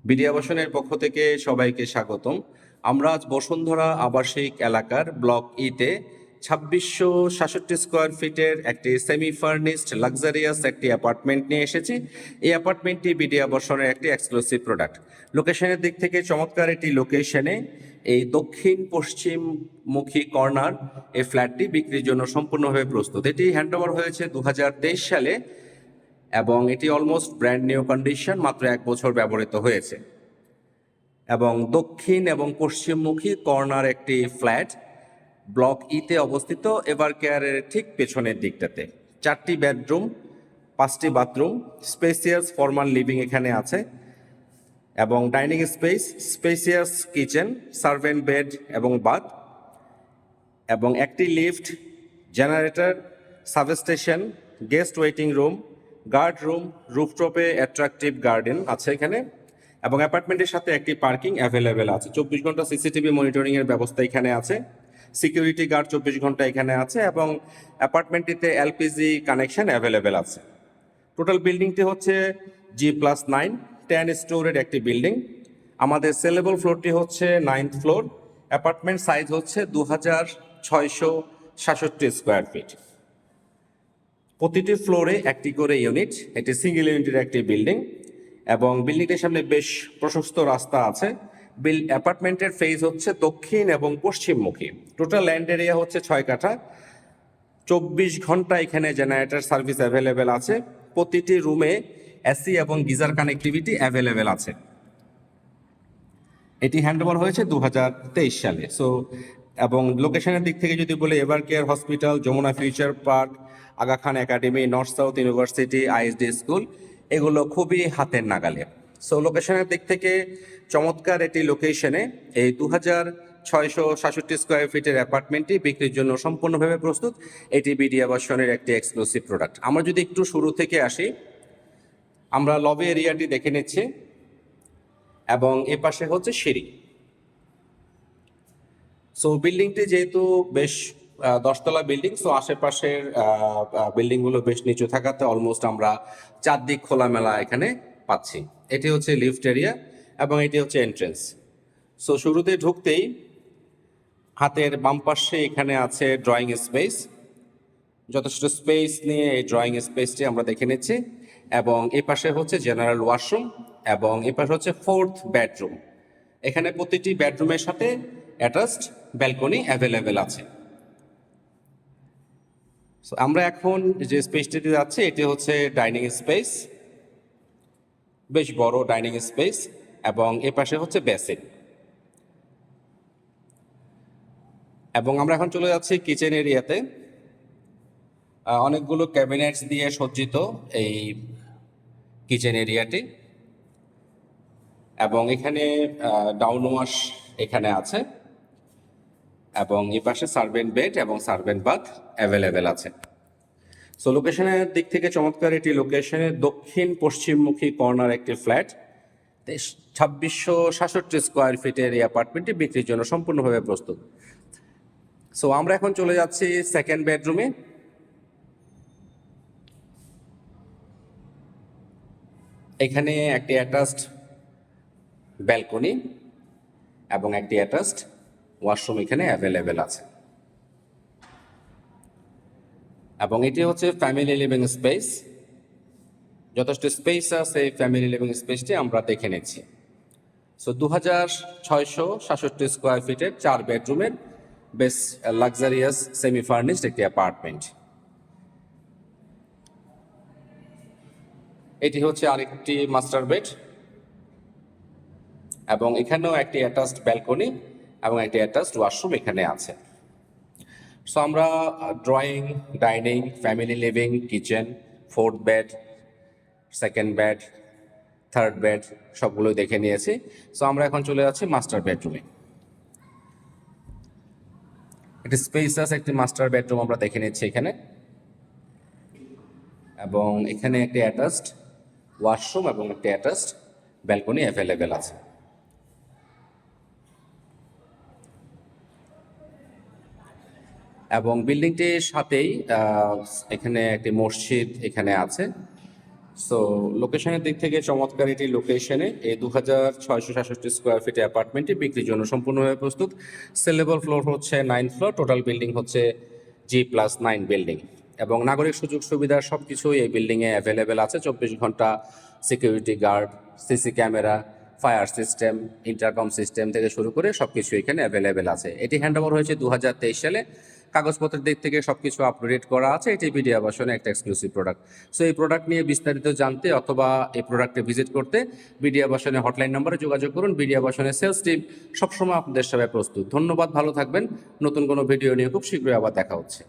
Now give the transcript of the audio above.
BD আবাসনের পক্ষ থেকে সবাইকে স্বাগতম। আমরা আজ বসুন্ধরা আবাসিক এলাকার ব্লক ইতে ২৬৬৭ স্কোয়ার ফিটের একটি সেমি ফার্নিশড লাক্সারিয়াস একটি অ্যাপার্টমেন্ট নিয়ে এসেছি। এই অ্যাপার্টমেন্টটি বিডি আবাসনের একটি এক্সক্লুসিভ প্রোডাক্ট। লোকেশনের দিক থেকে চমৎকার একটি লোকেশনে এই দক্ষিণ পশ্চিমমুখী কর্নার এই ফ্ল্যাটটি বিক্রির জন্য সম্পূর্ণভাবে প্রস্তুত। এটি হ্যান্ডওভার হয়েছে ২০২৩ সালে এবং এটি অলমোস্ট ব্র্যান্ড নিউ কন্ডিশন, মাত্র ১ বছর ব্যবহৃত হয়েছে। এবং দক্ষিণ এবং পশ্চিমমুখী কর্নার একটি ফ্ল্যাট ব্লক ইতে অবস্থিত, এভার কেয়ারের ঠিক পেছনের দিকটাতে। 4টি বেডরুম, 5টি বাথরুম, স্পেসিয়াস ফর্মাল লিভিং এখানে আছে এবং dining space, spacious kitchen, servant bed এবং বাথ এবং একটি lift, generator, substation, guest waiting room, guard room, রুফটপে অ্যাট্রাকটিভ গার্ডেন আছে এখানে এবং অ্যাপার্টমেন্টের সাথে একটি পার্কিং অ্যাভেলেবেল আছে। 24 ঘন্টা সিসিটিভি মনিটরিংয়ের ব্যবস্থা এখানে আছে, সিকিউরিটি গার্ড 24 ঘন্টা এখানে আছে এবং অ্যাপার্টমেন্টটিতে এলপিজি কানেকশন অ্যাভেলেবেল আছে। টোটাল বিল্ডিংটি হচ্ছে G+9 10 স্টোরের একটি বিল্ডিং। আমাদের সেলেবল ফ্লোরটি হচ্ছে 9th ফ্লোর। অ্যাপার্টমেন্ট সাইজ হচ্ছে 2666 স্কোয়ার ফিট। প্রতিটি ফ্লোরে একটি করে ইউনিট, এটি সিঙ্গেল ইউনিটের একটি বিল্ডিং এবং বিল্ডিংটির সামনে বেশ প্রশস্ত রাস্তা আছে। অ্যাপার্টমেন্টের ফেজ হচ্ছে দক্ষিণ এবং পশ্চিমমুখী। টোটাল ল্যান্ড এরিয়া হচ্ছে 6 কাঠা। 24 ঘন্টা এখানে জেনারেটর সার্ভিস অ্যাভেলেবেল আছে। প্রতিটি রুমে এসি এবং গিজার কানেক্টিভিটি অ্যাভেলেবেল আছে। এটি হ্যান্ডওভার হয়েছে 2023 সালে। এবং লোকেশনের দিক থেকে যদি বলি, Ever Care Hospital, Jamuna Future Park, Aga Khan Academy, North South University, ISD school, এগুলো খুবই হাতের নাগালে। লোকেশনের দিক থেকে চমৎকার এটি লোকেশনে এই 2667 স্কোয়ার ফিটের অ্যাপার্টমেন্টটি বিক্রির জন্য সম্পূর্ণভাবে প্রস্তুত। এটি বিডি আবাসনের একটি এক্সক্লুসিভ প্রোডাক্ট। আমরা যদি একটু শুরু থেকে আসি, আমরা লবি এরিয়াটি দেখে নিচ্ছি এবং এ পাশে হচ্ছে সিঁড়ি। বিল্ডিংটি যেহেতু বেশ 10তলা বিল্ডিং, আশেপাশের বিল্ডিংগুলো বেশ নিচু থাকাতে অলমোস্ট আমরা চারদিক খোলামেলা এখানে পাচ্ছি। এটি হচ্ছে লিফট এরিয়া এবং এটি হচ্ছে এন্ট্রেন্স। শুরুতে ঢুকতেই হাতের বাম পাশে এখানে আছে ড্রয়িং স্পেস। যথেষ্ট স্পেস নিয়ে এই ড্রয়িং স্পেসটি আমরা দেখে নিচ্ছি এবং এ পাশে হচ্ছে জেনারেল ওয়াশরুম এবং এ পাশে হচ্ছে 4th বেডরুম। এখানে প্রতিটি বেডরুমের সাথে অ্যাটাচড ব্যালকনি অ্যাভেলেবেল আছে। আমরা এখন যে স্পেসটিতে যাচ্ছি এটি হচ্ছে ডাইনিং স্পেস, বেশ বড় ডাইনিং স্পেস এবং এ পাশে হচ্ছে বেসিন। এবং আমরা এখন চলে যাচ্ছি কিচেন এরিয়াতে। অনেকগুলো ক্যাবিনেটস দিয়ে সজ্জিত এই কিচেন এরিয়াটি এবং এখানে ডাউন ওয়াশ এখানে আছে এবং এই পাশে সার্ভেন্ট বেড এবং সার্ভেন্ট বাথ অ্যাভেলেবেল আছে। লোকেশনের দিক থেকে চমৎকার এটি লোকেশনের দক্ষিণ পশ্চিমমুখী কর্নার একটি ফ্ল্যাট। 2667 স্কোয়ার ফিটের এই অ্যাপার্টমেন্টটি বিক্রির জন্য সম্পূর্ণভাবে প্রস্তুত। আমরা এখন চলে যাচ্ছি সেকেন্ড বেডরুমে। এখানে একটি অ্যাটাচড ব্যালকনি এবং একটি অ্যাটাচড ওয়াশরুম এখানে অ্যাভেলেবেল আছে এবং এটি হচ্ছে ফ্যামিলি লিভিং স্পেস। যথেষ্ট স্পেস আছে এই ফ্যামিলি লিভিং স্পেসটি আমরা দেখে নিচ্ছি। 2667 স্কোয়ার ফিটের 4 বেডরুমের বেশ লাক্সারিয়াস সেমি ফার্নিশড একটি অ্যাপার্টমেন্ট। এটি হচ্ছে আরেকটি মাস্টার বেড এবং এখানেও একটি অ্যাটাচড ব্যালকনি এবং একটি অ্যাটাচড ওয়াশরুম এখানে আছে। আমরা drawing, dining, family living, kitchen, 4th bed, second bed, 3rd bed সবগুলোই দেখে নিয়েছি। আমরা এখন চলে যাচ্ছি মাস্টার বেডরুমে। একটি স্পেসাস একটি মাস্টার বেডরুম আমরা দেখে নিচ্ছি এখানে এবং এখানে একটি অ্যাটাচড ওয়াশরুম এবং একটি অ্যাটাচড ব্যালকনি অ্যাভেলেবেল আছে। এবং বিল্ডিংটির সাথেই এখানে একটি মসজিদ এখানে আছে। সো লোকেশনের দিক থেকে চমৎকার এটি লোকেশনে এই 2667 স্কোয়ার ফিটে অ্যাপার্টমেন্টটি বিক্রির জন্য সম্পূর্ণভাবে প্রস্তুত। সেলেবল ফ্লোর হচ্ছে 9 ফ্লোর, টোটাল বিল্ডিং হচ্ছে G+9 বিল্ডিং এবং নাগরিক সুযোগ সুবিধা সব কিছুই এই বিল্ডিংয়ে অ্যাভেলেবেল আছে। 24 ঘন্টা security guard, CC camera, fire system, intercom system থেকে শুরু করে সব কিছু এখানে অ্যাভেলেবেল আছে। এটি হ্যান্ডওভার হয়েছে 2023 সালে। কাগজপত্রের দিক থেকে সবকিছু আপডেট করা আছে। এটি বিডি আবাসনে একটা এক্সক্লুসিভ প্রোডাক্ট। সো এই প্রোডাক্ট নিয়ে বিস্তারিত জানতে অথবা এই প্রোডাক্টে ভিজিট করতে বিডি আবাসনের হটলাইন নম্বরে যোগাযোগ করুন। বিডি আবাসনের সেলস টিম সবসময় আপনাদের সেবায় প্রস্তুত। ধন্যবাদ, ভালো থাকবেন। নতুন কোনো ভিডিও নিয়ে খুব শীঘ্রই আবার দেখা হচ্ছে।